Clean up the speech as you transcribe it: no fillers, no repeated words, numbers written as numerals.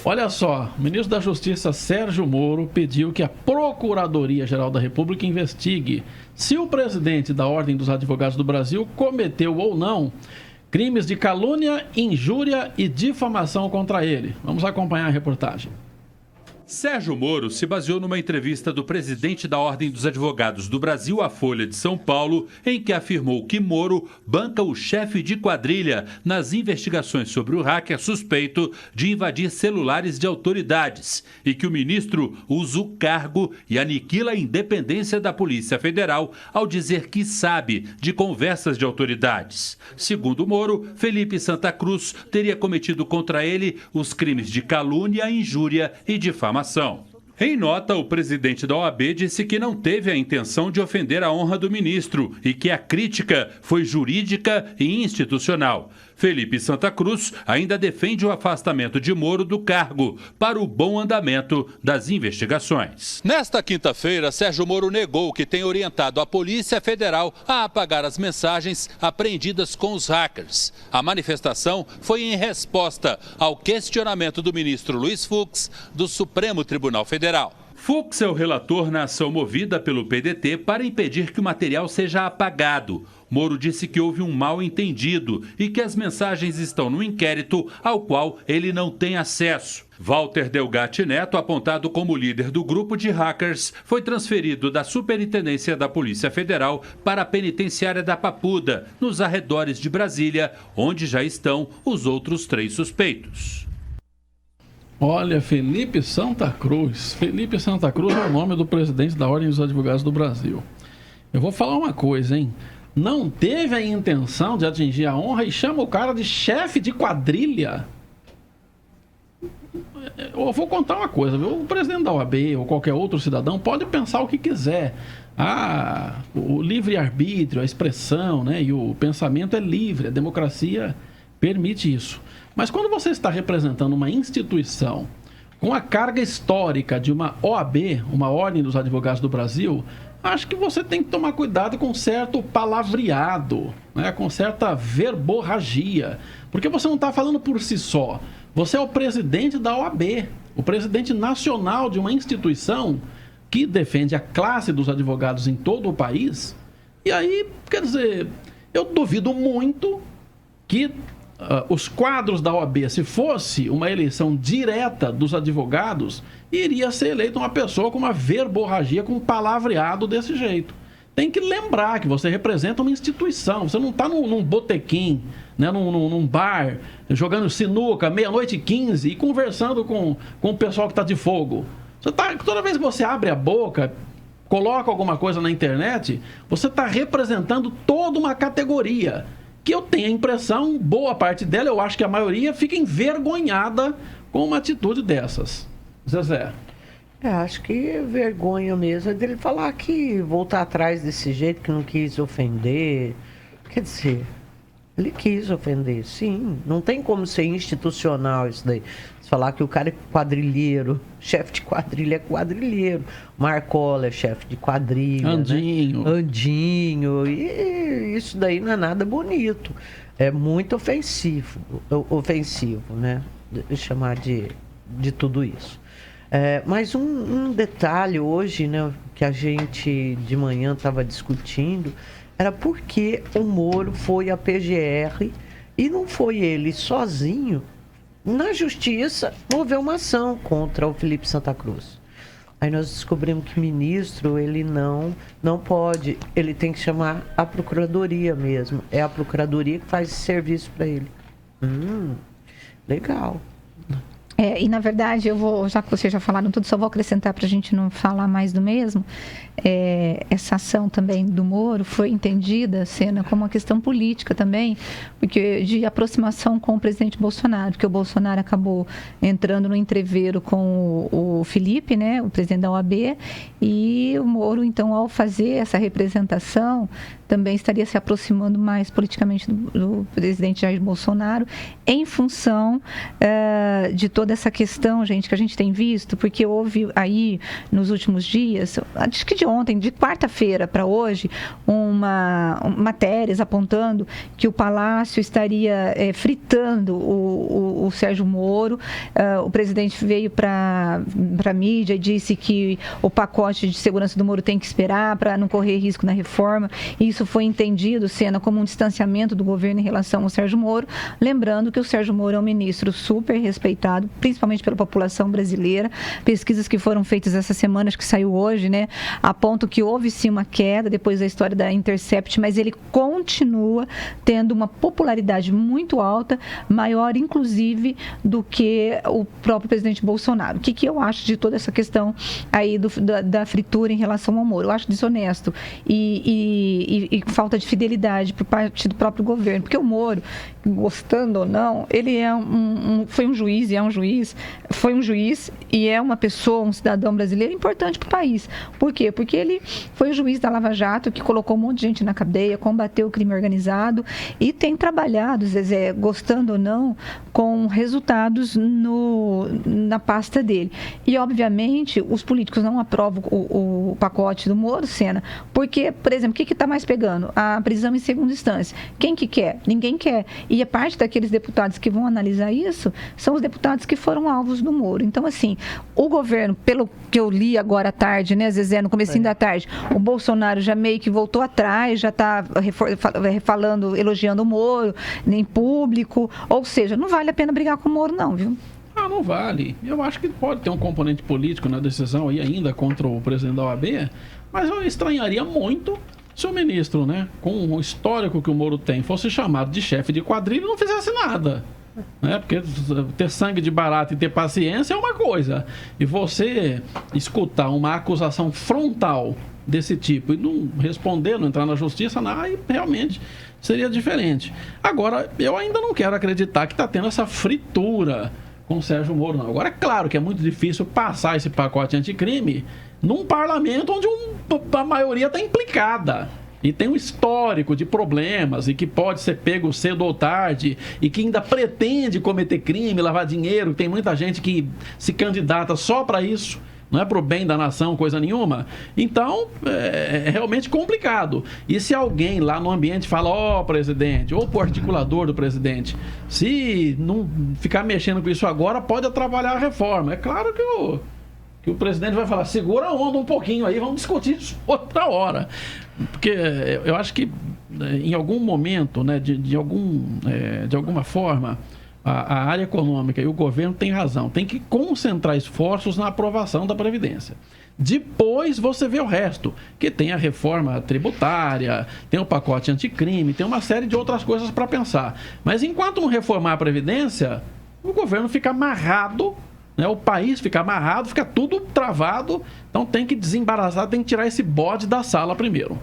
Olha só, o ministro da Justiça, Sérgio Moro, pediu que a Procuradoria-Geral da República investigue se o presidente da Ordem dos Advogados do Brasil cometeu ou não crimes de calúnia, injúria e difamação contra ele. Vamos acompanhar a reportagem. Sérgio Moro se baseou numa entrevista do presidente da Ordem dos Advogados do Brasil, à Folha de São Paulo, em que afirmou que Moro banca o chefe de quadrilha nas investigações sobre o hacker suspeito de invadir celulares de autoridades e que o ministro usa o cargo e aniquila a independência da Polícia Federal ao dizer que sabe de conversas de autoridades. Segundo Moro, Felipe Santa Cruz teria cometido contra ele os crimes de calúnia, injúria e difamação. Em nota, o presidente da OAB disse que não teve a intenção de ofender a honra do ministro e que a crítica foi jurídica e institucional. Felipe Santa Cruz ainda defende o afastamento de Moro do cargo para o bom andamento das investigações. Nesta quinta-feira, Sérgio Moro negou que tem orientado a Polícia Federal a apagar as mensagens apreendidas com os hackers. A manifestação foi em resposta ao questionamento do ministro Luiz Fux, do Supremo Tribunal Federal. Fux é o relator na ação movida pelo PDT para impedir que o material seja apagado. Moro disse que houve um mal-entendido e que as mensagens estão no inquérito ao qual ele não tem acesso. Walter Delgatti Neto, apontado como líder do grupo de hackers, foi transferido da Superintendência da Polícia Federal para a penitenciária da Papuda, nos arredores de Brasília, onde já estão os outros 3 suspeitos. Olha, Felipe Santa Cruz. Felipe Santa Cruz é o nome do presidente da Ordem dos Advogados do Brasil. Eu vou falar uma coisa, hein? Não teve a intenção de atingir a honra e chama o cara de chefe de quadrilha. Eu vou contar uma coisa, viu? O presidente da OAB ou qualquer outro cidadão pode pensar o que quiser. O livre-arbítrio, a expressão, né? E o pensamento é livre, a democracia permite isso. Mas quando você está representando uma instituição com a carga histórica de uma OAB, uma Ordem dos Advogados do Brasil, acho que você tem que tomar cuidado com certo palavreado, né? Com certa verborragia. Porque você não está falando por si só. Você é o presidente da OAB, o presidente nacional de uma instituição que defende a classe dos advogados em todo o país. E aí, quer dizer, eu duvido muito que os quadros da OAB, se fosse uma eleição direta dos advogados, iria ser eleita uma pessoa com uma verborragia, com um palavreado desse jeito. Tem que lembrar que você representa uma instituição, você não está num botequim, né, num bar, jogando sinuca, 00:15 e conversando com o pessoal que está de fogo. Toda vez que você abre a boca, coloca alguma coisa na internet, você está representando toda uma categoria, que eu tenho a impressão, boa parte dela, eu acho que a maioria, fica envergonhada com uma atitude dessas. Zezé. Acho que vergonha mesmo é dele falar que voltar atrás desse jeito, que não quis ofender. Quer dizer, ele quis ofender, sim. Não tem como ser institucional isso daí. Se falar que o cara é quadrilheiro, chefe de quadrilha é quadrilheiro. Marcola é chefe de quadrilha. Andinho. Né? Andinho. E isso daí não é nada bonito. É muito ofensivo, né? Chamar de tudo isso. Mas um detalhe hoje, né, que a gente de manhã estava discutindo, era porque o Moro foi à PGR e não foi ele sozinho, na justiça, moveu uma ação contra o Felipe Santa Cruz. Aí nós descobrimos que o ministro, ele não pode, ele tem que chamar a procuradoria mesmo. É a procuradoria que faz esse serviço para ele. Legal. E na verdade, já que vocês já falaram tudo, só vou acrescentar para a gente não falar mais do mesmo. Essa ação também do Moro foi entendida, Sena, como uma questão política também, porque de aproximação com o presidente Bolsonaro, porque o Bolsonaro acabou entrando no entreveiro com o Felipe, né, o presidente da OAB, e o Moro, então, ao fazer essa representação, também estaria se aproximando mais politicamente do presidente Jair Bolsonaro, em função de toda essa questão, gente, que a gente tem visto, porque houve aí nos últimos dias, acho que de ontem, de quarta-feira para hoje, matérias apontando que o Palácio estaria fritando o Sérgio Moro. O presidente veio para a mídia e disse que o pacote de segurança do Moro tem que esperar para não correr risco na reforma. Isso foi entendido, Sena, como um distanciamento do governo em relação ao Sérgio Moro, lembrando que o Sérgio Moro é um ministro super respeitado, principalmente pela população brasileira. Pesquisas que foram feitas essa semana, acho que saiu hoje, né, apontam que houve sim uma queda depois da história da Intercept, mas ele continua tendo uma popularidade muito alta, maior inclusive do que o próprio presidente Bolsonaro. O que eu acho de toda essa questão aí da fritura em relação ao Moro? Eu acho desonesto e falta de fidelidade por parte do próprio governo, porque o Moro, gostando ou não, ele foi um juiz e é um juiz, foi um juiz e é uma pessoa, um cidadão brasileiro importante para o país. Por quê? Porque ele foi o juiz da Lava Jato, que colocou um monte de gente na cadeia, combateu o crime organizado e tem trabalhado, Zezé, gostando ou não, com resultados na pasta dele. E, obviamente, os políticos não aprovam o pacote do Moro, Sena, porque, por exemplo, o que está mais pegando? A prisão em segunda instância. Quem que quer? Ninguém quer. E a parte daqueles deputados que vão analisar isso são os deputados que foram alvos do Moro. Então, assim, o governo, pelo que eu li agora à tarde, né, Zezé, no comecinho da tarde, o Bolsonaro já meio que voltou atrás, já está falando, elogiando o Moro em público, ou seja, não vale a pena brigar com o Moro não, viu? Não vale. Eu acho que pode ter um componente político na decisão aí ainda contra o presidente da OAB, mas eu estranharia muito se o ministro, né, com o histórico que o Moro tem, fosse chamado de chefe de quadrilha e não fizesse nada. Né? Porque ter sangue de barata e ter paciência é uma coisa. E você escutar uma acusação frontal desse tipo e não responder, não entrar na justiça, aí realmente seria diferente. Agora, eu ainda não quero acreditar que está tendo essa fritura com o Sérgio Moro, não. Agora, é claro que é muito difícil passar esse pacote anticrime num parlamento onde a maioria está implicada e tem um histórico de problemas e que pode ser pego cedo ou tarde e que ainda pretende cometer crime, lavar dinheiro. Tem muita gente que se candidata só para isso, não é para o bem da nação, coisa nenhuma. Então, é realmente complicado. E se alguém lá no ambiente fala, presidente, ou pro articulador do presidente, se não ficar mexendo com isso agora, pode atrapalhar a reforma. É claro que o presidente vai falar, segura a onda um pouquinho aí, vamos discutir isso outra hora. Porque eu acho que em algum momento, né, de alguma forma, a área econômica e o governo têm razão. Tem que concentrar esforços na aprovação da Previdência. Depois você vê o resto, que tem a reforma tributária, tem o pacote anticrime, tem uma série de outras coisas para pensar. Mas enquanto não reformar a Previdência, o governo fica amarrado, né? O país fica amarrado, fica tudo travado. Então tem que desembaraçar, tem que tirar esse bode da sala primeiro.